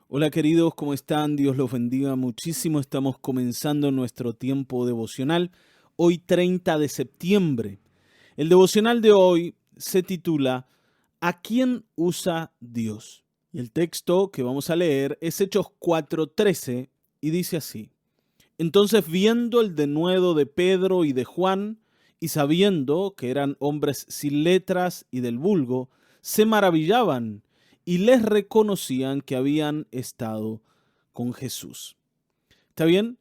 Hola queridos, ¿cómo están? Dios los bendiga muchísimo. Estamos comenzando nuestro tiempo devocional, hoy 30 de septiembre. El devocional de hoy se titula ¿A quién usa Dios? Y el texto que vamos a leer es Hechos 4:13 y dice así. Entonces viendo el denuedo de Pedro y de Juan, y sabiendo que eran hombres sin letras y del vulgo, se maravillaban y les reconocían que habían estado con Jesús. ¿Está bien?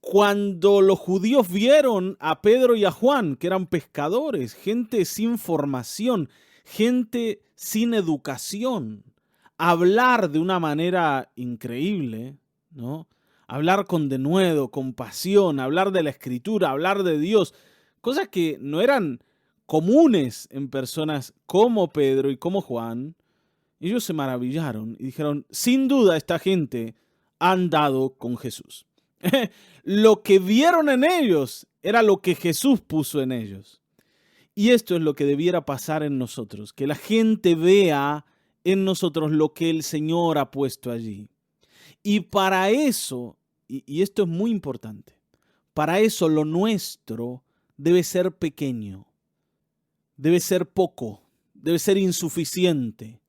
Cuando los judíos vieron a Pedro y a Juan, que eran pescadores, gente sin formación, gente sin educación, hablar de una manera increíble, ¿no? Hablar con denuedo, con pasión, hablar de la Escritura, hablar de Dios, cosas que no eran comunes en personas como Pedro y como Juan. Ellos se maravillaron y dijeron, sin duda esta gente ha andado con Jesús. Lo que vieron en ellos era lo que Jesús puso en ellos. Y esto es lo que debiera pasar en nosotros, que la gente vea en nosotros lo que el Señor ha puesto allí. Y para eso, y esto es muy importante, para eso lo nuestro debe ser pequeño, debe ser poco, debe ser insuficiente,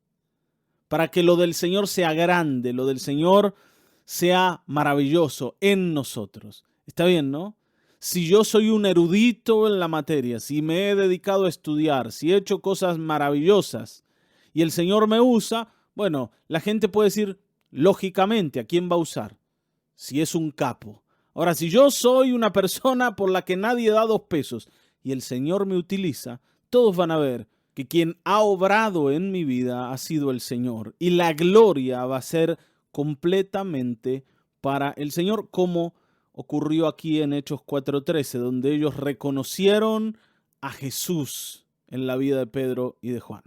para que lo del Señor sea grande, lo del Señor sea maravilloso en nosotros. Está bien, ¿no? Si yo soy un erudito en la materia, si me he dedicado a estudiar, si he hecho cosas maravillosas y el Señor me usa, bueno, la gente puede decir, lógicamente, ¿a quién va a usar? Si es un capo. Ahora, si yo soy una persona por la que nadie da 2 pesos y el Señor me utiliza, todos van a ver que quien ha obrado en mi vida ha sido el Señor y la gloria va a ser completamente para el Señor, como ocurrió aquí en Hechos 4:13, donde ellos reconocieron a Jesús en la vida de Pedro y de Juan.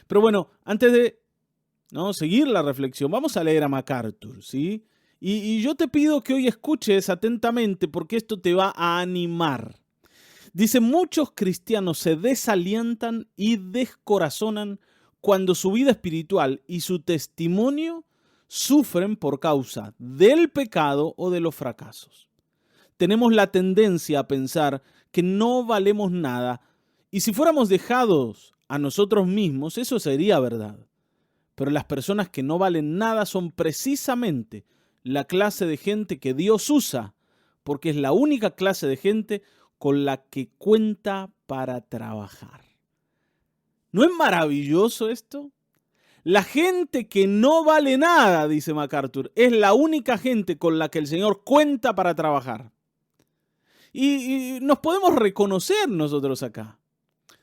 Pero bueno, antes de seguir la reflexión, vamos a leer a MacArthur, ¿sí? Y yo te pido que hoy escuches atentamente porque esto te va a animar. Dice, muchos cristianos se desalientan y descorazonan cuando su vida espiritual y su testimonio sufren por causa del pecado o de los fracasos. Tenemos la tendencia a pensar que no valemos nada y si fuéramos dejados a nosotros mismos, eso sería verdad. Pero las personas que no valen nada son precisamente la clase de gente que Dios usa, porque es la única clase de gente con la que cuenta para trabajar. ¿No es maravilloso esto? La gente que no vale nada, dice MacArthur, es la única gente con la que el Señor cuenta para trabajar. Y nos podemos reconocer nosotros acá.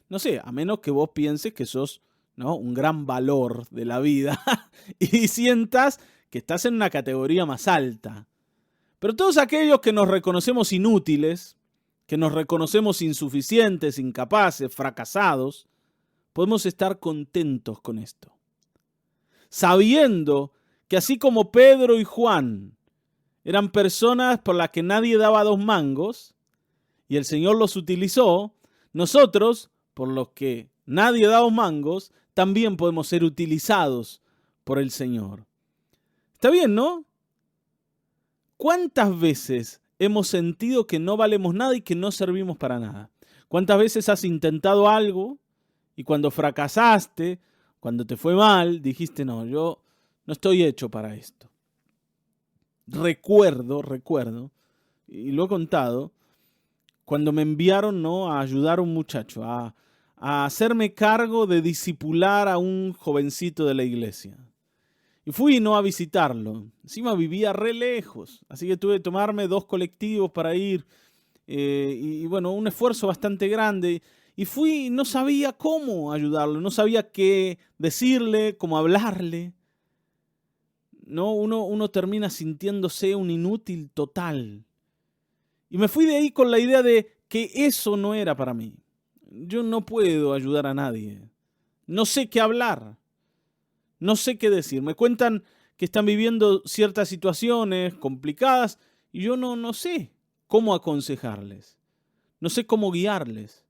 No sé, a menos que vos pienses que sos, ¿no?, un gran valor de la vida y sientas que estás en una categoría más alta. Pero todos aquellos que nos reconocemos inútiles, que nos reconocemos insuficientes, incapaces, fracasados, podemos estar contentos con esto. Sabiendo que así como Pedro y Juan eran personas por las que nadie daba 2 mangos y el Señor los utilizó, nosotros, por los que nadie da 2 mangos, también podemos ser utilizados por el Señor. Está bien, ¿no? ¿Cuántas veces hemos sentido que no valemos nada y que no servimos para nada? ¿Cuántas veces has intentado algo y cuando fracasaste, cuando te fue mal, dijiste, no, yo no estoy hecho para esto? Recuerdo, y lo he contado, cuando me enviaron, ¿no?, a ayudar a un muchacho, a hacerme cargo de discipular a un jovencito de la iglesia. Y fui, ¿no?, a visitarlo. Encima vivía re lejos, así que tuve que tomarme 2 colectivos para ir. Y bueno, un esfuerzo bastante grande. Y fui, no sabía cómo ayudarlo, no sabía qué decirle, cómo hablarle. ¿No? Uno termina sintiéndose un inútil total. Y me fui de ahí con la idea de que eso no era para mí. Yo no puedo ayudar a nadie. No sé qué hablar. No sé qué decir. Me cuentan que están viviendo ciertas situaciones complicadas y yo no sé cómo aconsejarles. No sé cómo guiarles.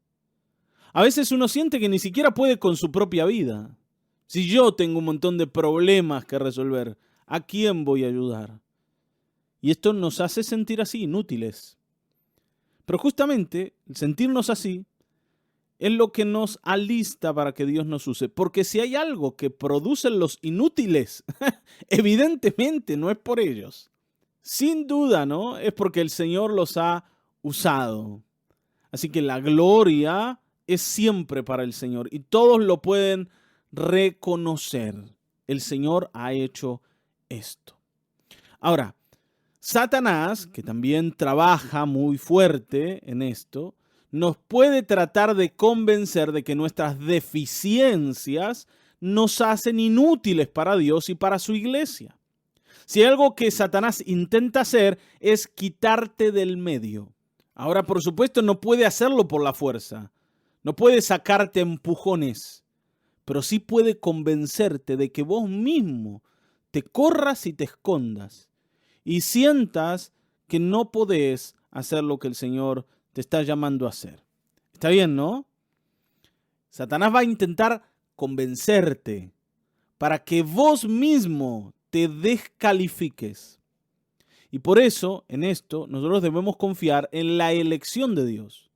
A veces uno siente que ni siquiera puede con su propia vida. Si yo tengo un montón de problemas que resolver, ¿A quién voy a ayudar? Y esto nos hace sentir así, inútiles. Pero justamente el sentirnos así es lo que nos alista para que Dios nos use. Porque si hay algo que producen los inútiles, evidentemente no es por ellos. Sin duda, ¿no? Es porque el Señor los ha usado. Así que la gloria es siempre para el Señor y todos lo pueden reconocer. El Señor ha hecho esto. Ahora, Satanás, que también trabaja muy fuerte en esto, nos puede tratar de convencer de que nuestras deficiencias nos hacen inútiles para Dios y para su iglesia. Si hay algo que Satanás intenta hacer es quitarte del medio. Ahora, por supuesto, no puede hacerlo por la fuerza. No puede sacarte empujones, pero sí puede convencerte de que vos mismo te corras y te escondas y sientas que no podés hacer lo que el Señor te está llamando a hacer. Está bien, ¿no? Satanás va a intentar convencerte para que vos mismo te descalifiques. Y por eso, en esto, nosotros debemos confiar en la elección de Dios.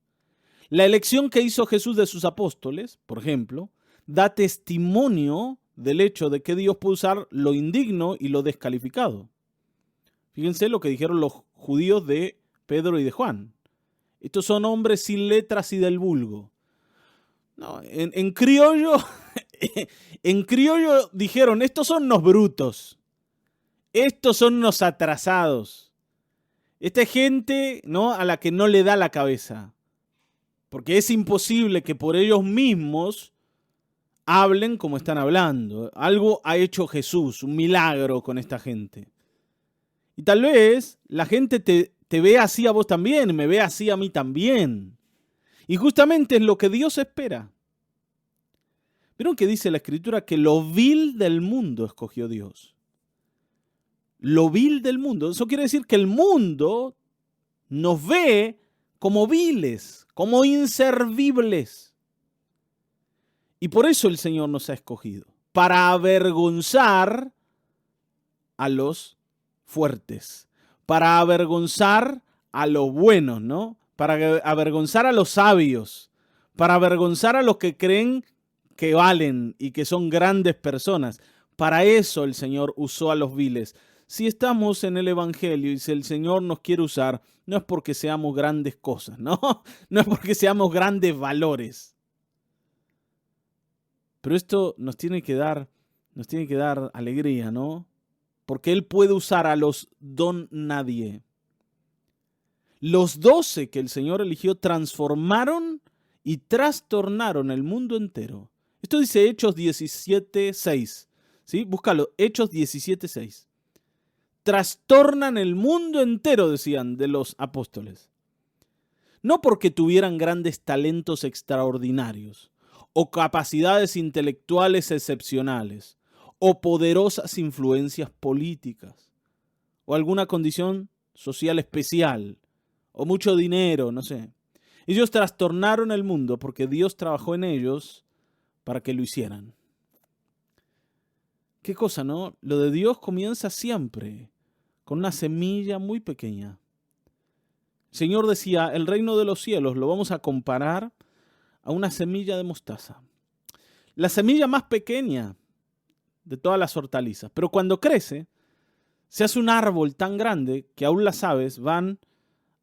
La elección que hizo Jesús de sus apóstoles, por ejemplo, da testimonio del hecho de que Dios puede usar lo indigno y lo descalificado. Fíjense lo que dijeron los judíos de Pedro y de Juan. Estos son hombres sin letras y del vulgo. No, en criollo, en criollo dijeron, estos son unos brutos. Estos son unos atrasados. Esta gente, ¿no?, a la que no le da la cabeza. Porque es imposible que por ellos mismos hablen como están hablando. Algo ha hecho Jesús, un milagro con esta gente. Y tal vez la gente te ve así a vos también, me ve así a mí también. Y justamente es lo que Dios espera. ¿Vieron que dice la Escritura que lo vil del mundo escogió Dios? Lo vil del mundo. Eso quiere decir que el mundo nos ve como viles, como inservibles. Y por eso el Señor nos ha escogido, para avergonzar a los fuertes, para avergonzar a los buenos, ¿no? Para avergonzar a los sabios, para avergonzar a los que creen que valen y que son grandes personas. Para eso el Señor usó a los viles. Si estamos en el Evangelio y si el Señor nos quiere usar, no es porque seamos grandes cosas, ¿no? No es porque seamos grandes valores. Pero esto nos tiene que dar alegría, ¿no? Porque Él puede usar a los don nadie. Los 12 que el Señor eligió transformaron y trastornaron el mundo entero. Esto dice Hechos 17:6. ¿Sí? Búscalo, Hechos 17:6. Trastornan el mundo entero, decían de los apóstoles. No porque tuvieran grandes talentos extraordinarios, o capacidades intelectuales excepcionales, o poderosas influencias políticas, o alguna condición social especial, o mucho dinero, no sé. Ellos trastornaron el mundo porque Dios trabajó en ellos para que lo hicieran. Qué cosa, ¿no? Lo de Dios comienza siempre con una semilla muy pequeña. El Señor decía, el reino de los cielos lo vamos a comparar a una semilla de mostaza. La semilla más pequeña de todas las hortalizas. Pero cuando crece, se hace un árbol tan grande que aún las aves van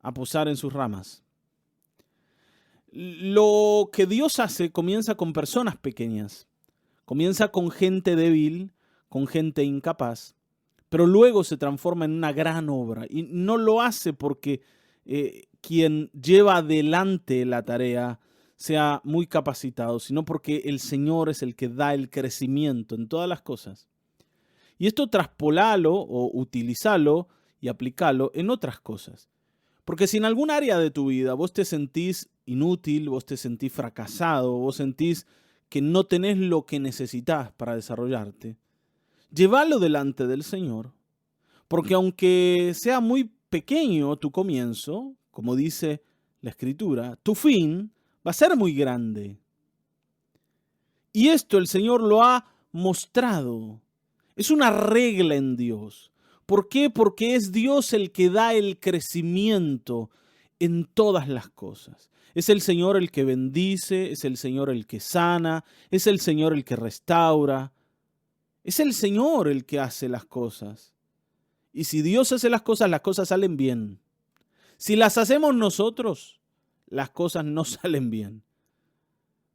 a posar en sus ramas. Lo que Dios hace comienza con personas pequeñas. Comienza con gente débil, con gente incapaz, pero luego se transforma en una gran obra. Y no lo hace porque quien lleva adelante la tarea sea muy capacitado, sino porque el Señor es el que da el crecimiento en todas las cosas. Y esto traspolalo o utilizalo y aplicalo en otras cosas. Porque si en algún área de tu vida vos te sentís inútil, vos te sentís fracasado, vos sentís que no tenés lo que necesitas para desarrollarte, llévalo delante del Señor. Porque aunque sea muy pequeño tu comienzo, como dice la Escritura, tu fin va a ser muy grande. Y esto el Señor lo ha mostrado. Es una regla en Dios. ¿Por qué? Porque es Dios el que da el crecimiento en todas las cosas. Es el Señor el que bendice, es el Señor el que sana, es el Señor el que restaura. Es el Señor el que hace las cosas. Y si Dios hace las cosas salen bien. Si las hacemos nosotros, las cosas no salen bien.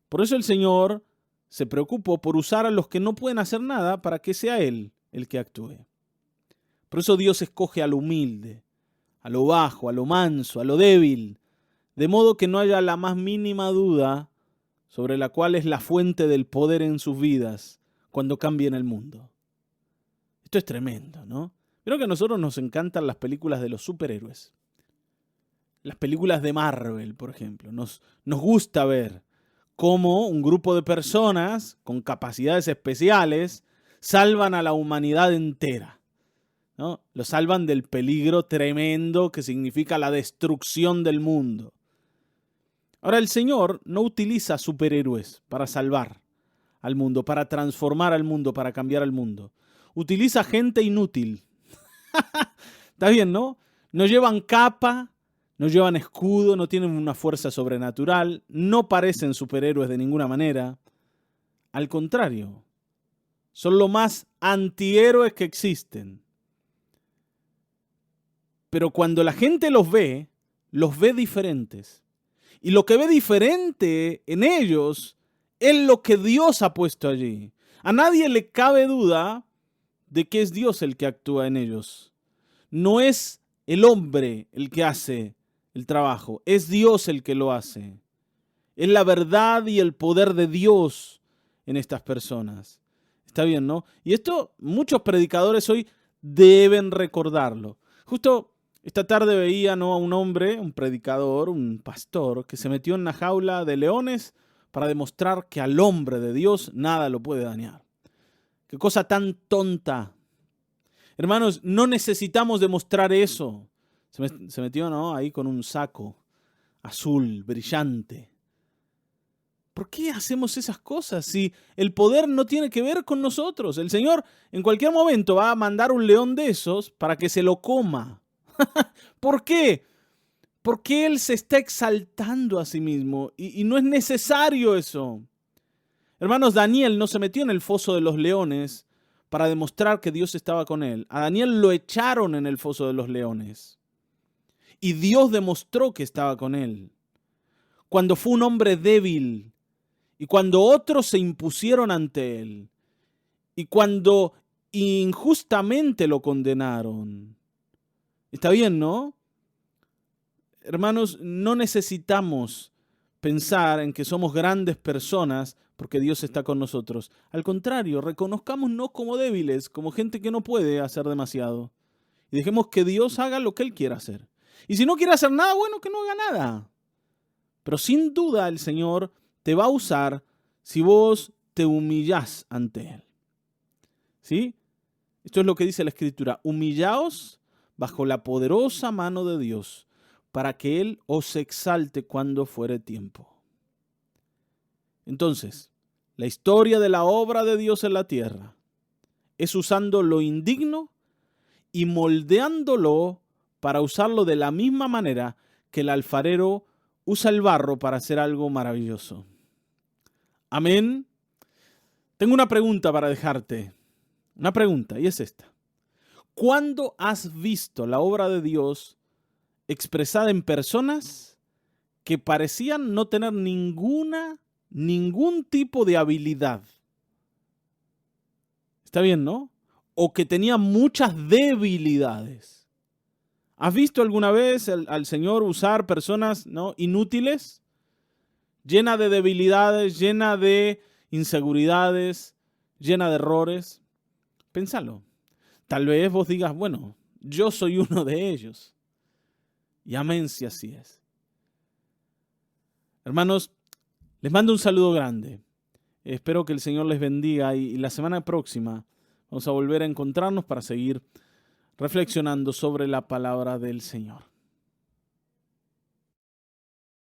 Por eso el Señor se preocupó por usar a los que no pueden hacer nada para que sea Él el que actúe. Por eso Dios escoge a lo humilde, a lo bajo, a lo manso, a lo débil, de modo que no haya la más mínima duda sobre la cual es la fuente del poder en sus vidas cuando cambien el mundo. Esto es tremendo, ¿no? Creo que a nosotros nos encantan las películas de los superhéroes. Las películas de Marvel, por ejemplo. Nos gusta ver cómo un grupo de personas con capacidades especiales salvan a la humanidad entera, ¿no? Lo salvan del peligro tremendo que significa la destrucción del mundo. Ahora, el Señor no utiliza superhéroes para salvar al mundo, para transformar al mundo, para cambiar al mundo. Utiliza gente inútil. Está bien, ¿no? No llevan capa, no llevan escudo, no tienen una fuerza sobrenatural, no parecen superhéroes de ninguna manera. Al contrario, son lo más antihéroes que existen. Pero cuando la gente los ve diferentes. Y lo que ve diferente en ellos es lo que Dios ha puesto allí. A nadie le cabe duda de que es Dios el que actúa en ellos. No es el hombre el que hace el trabajo, es Dios el que lo hace. Es la verdad y el poder de Dios en estas personas. Está bien, ¿no? Y esto muchos predicadores hoy deben recordarlo. Justo esta tarde veía, ¿no?, a un hombre, un predicador, un pastor, que se metió en una jaula de leones para demostrar que al hombre de Dios nada lo puede dañar. Qué cosa tan tonta. Hermanos, no necesitamos demostrar eso. Se metió, ¿no?, ahí con un saco azul, brillante. ¿Por qué hacemos esas cosas si el poder no tiene que ver con nosotros? El Señor en cualquier momento va a mandar un león de esos para que se lo coma. ¿Por qué? Porque Él se está exaltando a sí mismo y no es necesario eso. Hermanos, Daniel no se metió en el foso de los leones para demostrar que Dios estaba con él. A Daniel lo echaron en el foso de los leones. Y Dios demostró que estaba con él. Cuando fue un hombre débil y cuando otros se impusieron ante él y cuando injustamente lo condenaron. Está bien, ¿no? Hermanos, no necesitamos pensar en que somos grandes personas porque Dios está con nosotros. Al contrario, reconozcámonos como débiles, como gente que no puede hacer demasiado. Y dejemos que Dios haga lo que Él quiera hacer. Y si no quiere hacer nada, bueno, que no haga nada. Pero sin duda el Señor te va a usar si vos te humillás ante Él. ¿Sí? Esto es lo que dice la Escritura. Humillaos bajo la poderosa mano de Dios, para que Él os exalte cuando fuere tiempo. Entonces, la historia de la obra de Dios en la tierra es usando lo indigno y moldeándolo para usarlo de la misma manera que el alfarero usa el barro para hacer algo maravilloso. Amén. Tengo una pregunta para dejarte. Una pregunta, y es esta. ¿Cuándo has visto la obra de Dios expresada en personas que parecían no tener ningún tipo de habilidad? Está bien, ¿no? O que tenían muchas debilidades. ¿Has visto alguna vez al Señor usar personas, ¿no?, inútiles, llenas de debilidades, llenas de inseguridades, llenas de errores? Pénsalo. Tal vez vos digas, bueno, yo soy uno de ellos. Y amén si así es. Hermanos, les mando un saludo grande. Espero que el Señor les bendiga y la semana próxima vamos a volver a encontrarnos para seguir reflexionando sobre la palabra del Señor.